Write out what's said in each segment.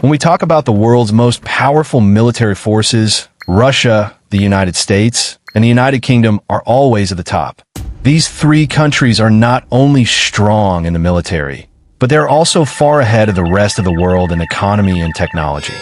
When we talk about the world's most powerful military forces, Russia, the United States, and the United Kingdom are always at the top. These three countries are not only strong in the military, but they're also far ahead of the rest of the world in economy and technology.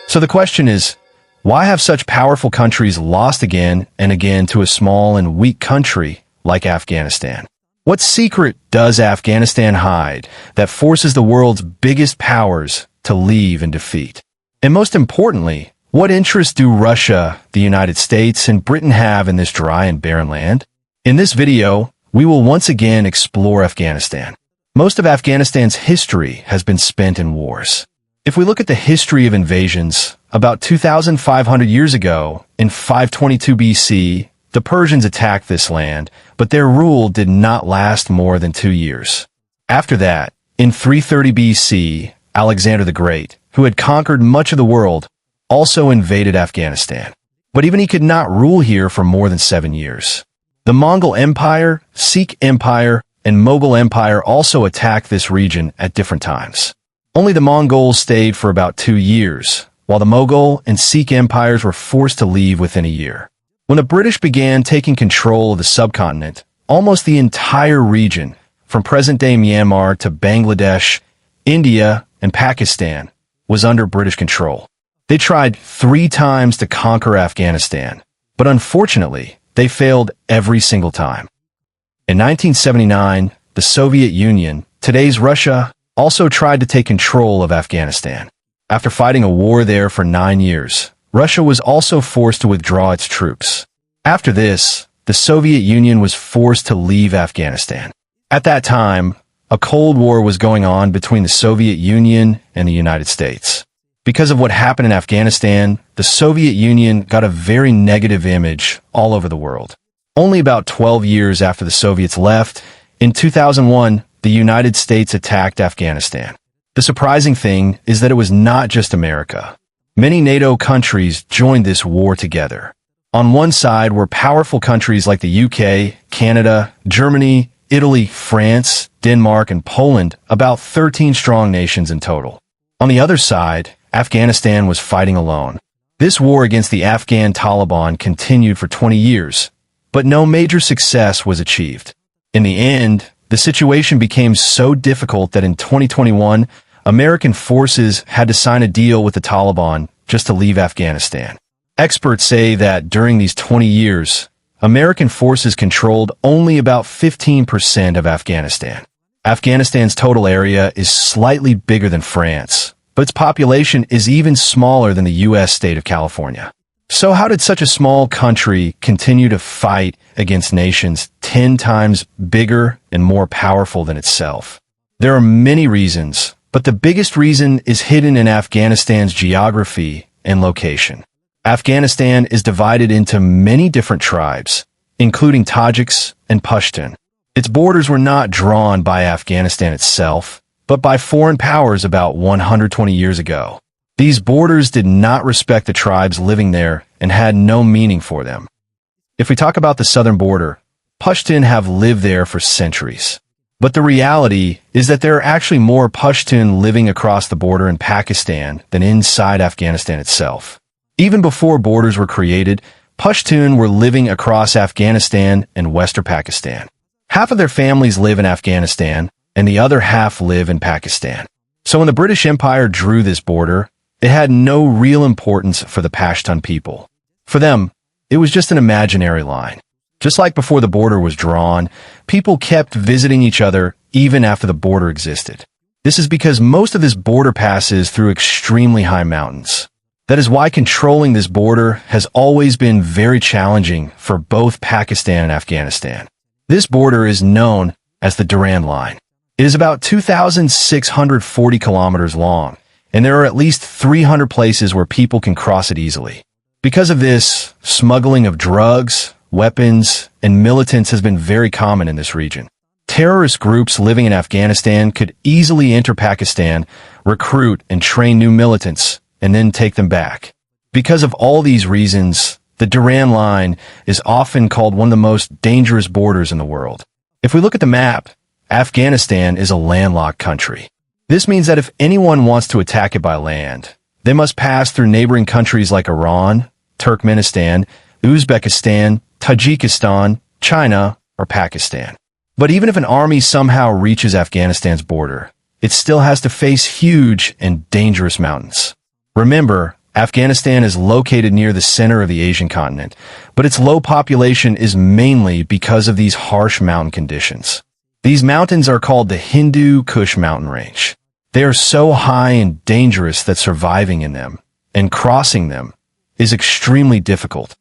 So the question is, why have such powerful countries lost again and again to a small and weak country like Afghanistan? What secret does Afghanistan hide that forces the world's biggest powers to leave and defeat? And most importantly, what interests do Russia, the United States, and Britain have in this dry and barren land? In this video, we will once again explore Afghanistan. Most of Afghanistan's history has been spent in wars. If we look at the history of invasions, about 2,500 years ago, in 522 BC, the Persians attacked this land, but their rule did not last more than 2 years. After that, in 330 BC, Alexander the Great, who had conquered much of the world, also invaded Afghanistan. But even he could not rule here for more than 7 years. The Mongol Empire, Sikh Empire, and Mughal Empire also attacked this region at different times. Only the Mongols stayed for about 2 years, while the Mughal and Sikh empires were forced to leave within a year. When the British began taking control of the subcontinent, almost the entire region, from present-day Myanmar to Bangladesh, India, and Pakistan, was under British control. They tried 3 times to conquer Afghanistan, but unfortunately, they failed every single time. In 1979, the Soviet Union, today's Russia, also tried to take control of Afghanistan. After fighting a war there for 9 years, Russia was also forced to withdraw its troops. After this, the Soviet Union was forced to leave Afghanistan. At that time, a Cold War was going on between the Soviet Union and the United States. Because of what happened in Afghanistan, the Soviet Union got a very negative image all over the world. Only about 12 years after the Soviets left, in 2001, the United States attacked Afghanistan. The surprising thing is that it was not just America. Many NATO countries joined this war together. On one side were powerful countries like the UK, Canada, Germany, Italy, France, Denmark, and Poland, about 13 strong nations in total. On the other side, Afghanistan was fighting alone. This war against the Afghan Taliban continued for 20 years, but no major success was achieved. In the end, the situation became so difficult that in 2021, American forces had to sign a deal with the Taliban just to leave Afghanistan. Experts say that during these 20 years, American forces controlled only about 15% of Afghanistan. Afghanistan's total area is slightly bigger than France, but its population is even smaller than the U.S. state of California. So how did such a small country continue to fight against nations 10 times bigger and more powerful than itself? There are many reasons, but the biggest reason is hidden in Afghanistan's geography and location. Afghanistan is divided into many different tribes, including Tajiks and Pashtun. Its borders were not drawn by Afghanistan itself, but by foreign powers about 120 years ago. These borders did not respect the tribes living there and had no meaning for them. If we talk about the southern border, Pashtun have lived there for centuries. But the reality is that there are actually more Pashtun living across the border in Pakistan than inside Afghanistan itself. Even before borders were created, Pashtun were living across Afghanistan and western Pakistan. Half of their families live in Afghanistan, and the other half live in Pakistan. So when the British Empire drew this border, it had no real importance for the Pashtun people. For them, it was just an imaginary line. Just like before the border was drawn, people kept visiting each other even after the border existed. This is because most of this border passes through extremely high mountains. That is why controlling this border has always been very challenging for both Pakistan and Afghanistan. This border is known as the Durand Line. It is about 2,640 kilometers long, and there are at least 300 places where people can cross it easily. Because of this, smuggling of drugs, weapons, and militants has been very common in this region. Terrorist groups living in Afghanistan could easily enter Pakistan, recruit and train new militants, and then take them back. Because of all these reasons, the Durand Line is often called one of the most dangerous borders in the world. If we look at the map, Afghanistan is a landlocked country. This means that if anyone wants to attack it by land, they must pass through neighboring countries like Iran, Turkmenistan, Uzbekistan, Tajikistan, China, or Pakistan. But even if an army somehow reaches Afghanistan's border, it still has to face huge and dangerous mountains. Remember, Afghanistan is located near the center of the Asian continent, but its low population is mainly because of these harsh mountain conditions. These mountains are called the Hindu Kush mountain range. They are so high and dangerous that surviving in them and crossing them is extremely difficult.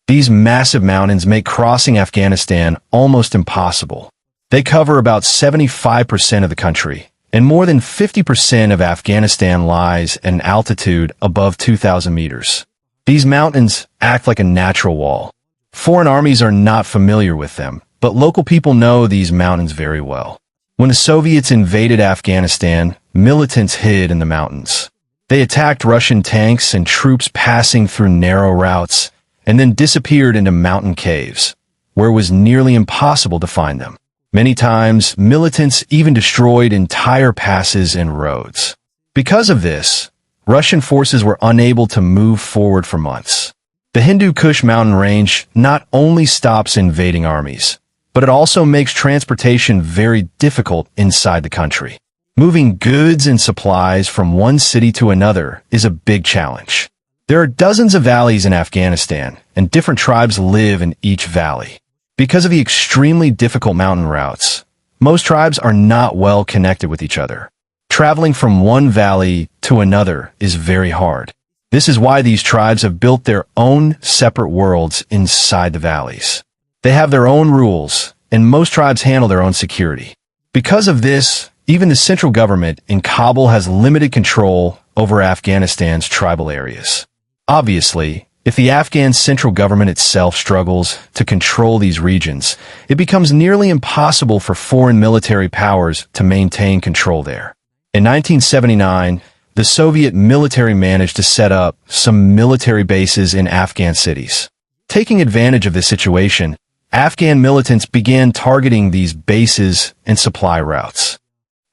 These massive mountains make crossing Afghanistan almost impossible. They cover about 75% of the country, and more than 50% of Afghanistan lies at an altitude above 2,000 meters. These mountains act like a natural wall. Foreign armies are not familiar with them, but local people know these mountains very well. When the Soviets invaded Afghanistan, militants hid in the mountains. They attacked Russian tanks and troops passing through narrow routes, and then disappeared into mountain caves, where it was nearly impossible to find them. Many times, militants even destroyed entire passes and roads. Because of this, Russian forces were unable to move forward for months. The Hindu Kush mountain range not only stops invading armies, but it also makes transportation very difficult inside the country. Moving goods and supplies from one city to another is a big challenge. There are dozens of valleys in Afghanistan, and different tribes live in each valley. Because of the extremely difficult mountain routes, most tribes are not well connected with each other. Traveling from one valley to another is very hard. This is why these tribes have built their own separate worlds inside the valleys. They have their own rules, and most tribes handle their own security. Because of this, even the central government in Kabul has limited control over Afghanistan's tribal areas. Obviously, if the Afghan central government itself struggles to control these regions, it becomes nearly impossible for foreign military powers to maintain control there. In 1979, the Soviet military managed to set up some military bases in Afghan cities. Taking advantage of this situation, Afghan militants began targeting these bases and supply routes.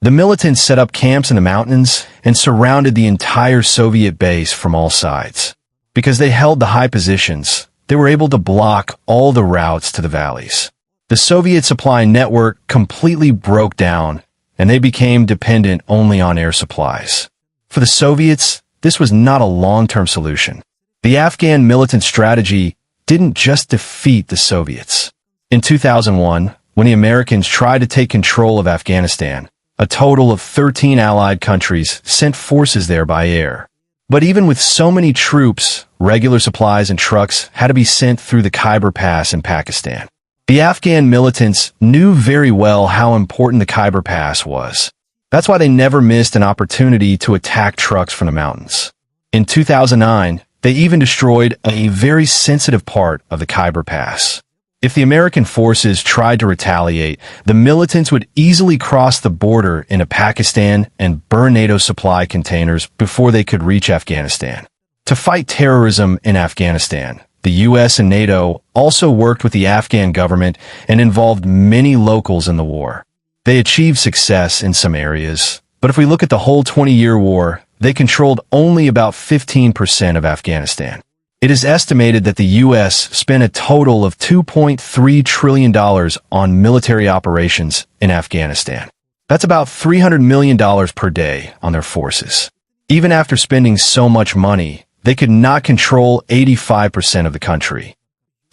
The militants set up camps in the mountains and surrounded the entire Soviet base from all sides. Because they held the high positions, they were able to block all the routes to the valleys. The Soviet supply network completely broke down, and they became dependent only on air supplies. For the Soviets, this was not a long-term solution. The Afghan militant strategy didn't just defeat the Soviets. In 2001, when the Americans tried to take control of Afghanistan, a total of 13 allied countries sent forces there by air. But even with so many troops, regular supplies and trucks had to be sent through the Khyber Pass in Pakistan. The Afghan militants knew very well how important the Khyber Pass was. That's why they never missed an opportunity to attack trucks from the mountains. In 2009, they even destroyed a very sensitive part of the Khyber Pass. If the American forces tried to retaliate, the militants would easily cross the border into Pakistan and burn NATO supply containers before they could reach Afghanistan. To fight terrorism in Afghanistan, the US and NATO also worked with the Afghan government and involved many locals in the war. They achieved success in some areas, but if we look at the whole 20-year war, they controlled only about 15% of Afghanistan. It is estimated that the U.S. spent a total of $2.3 trillion on military operations in Afghanistan. That's about $300 million per day on their forces. Even after spending so much money, they could not control 85% of the country.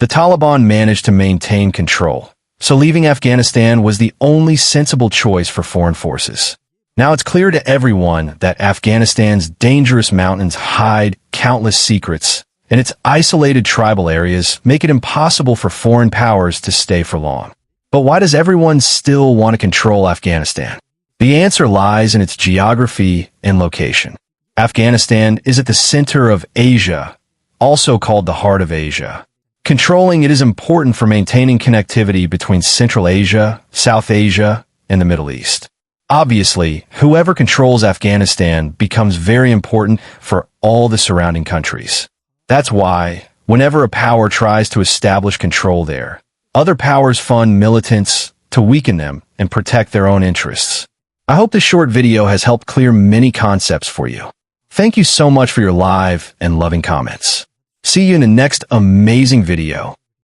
The Taliban managed to maintain control, so leaving Afghanistan was the only sensible choice for foreign forces. Now it's clear to everyone that Afghanistan's dangerous mountains hide countless secrets, and its isolated tribal areas make it impossible for foreign powers to stay for long. But why does everyone still want to control Afghanistan? The answer lies in its geography and location. Afghanistan is at the center of Asia, also called the Heart of Asia. Controlling it is important for maintaining connectivity between Central Asia, South Asia, and the Middle East. Obviously, whoever controls Afghanistan becomes very important for all the surrounding countries. That's why, whenever a power tries to establish control there, other powers fund militants to weaken them and protect their own interests. I hope this short video has helped clear many concepts for you. Thank you so much for your live and loving comments. See you in the next amazing video.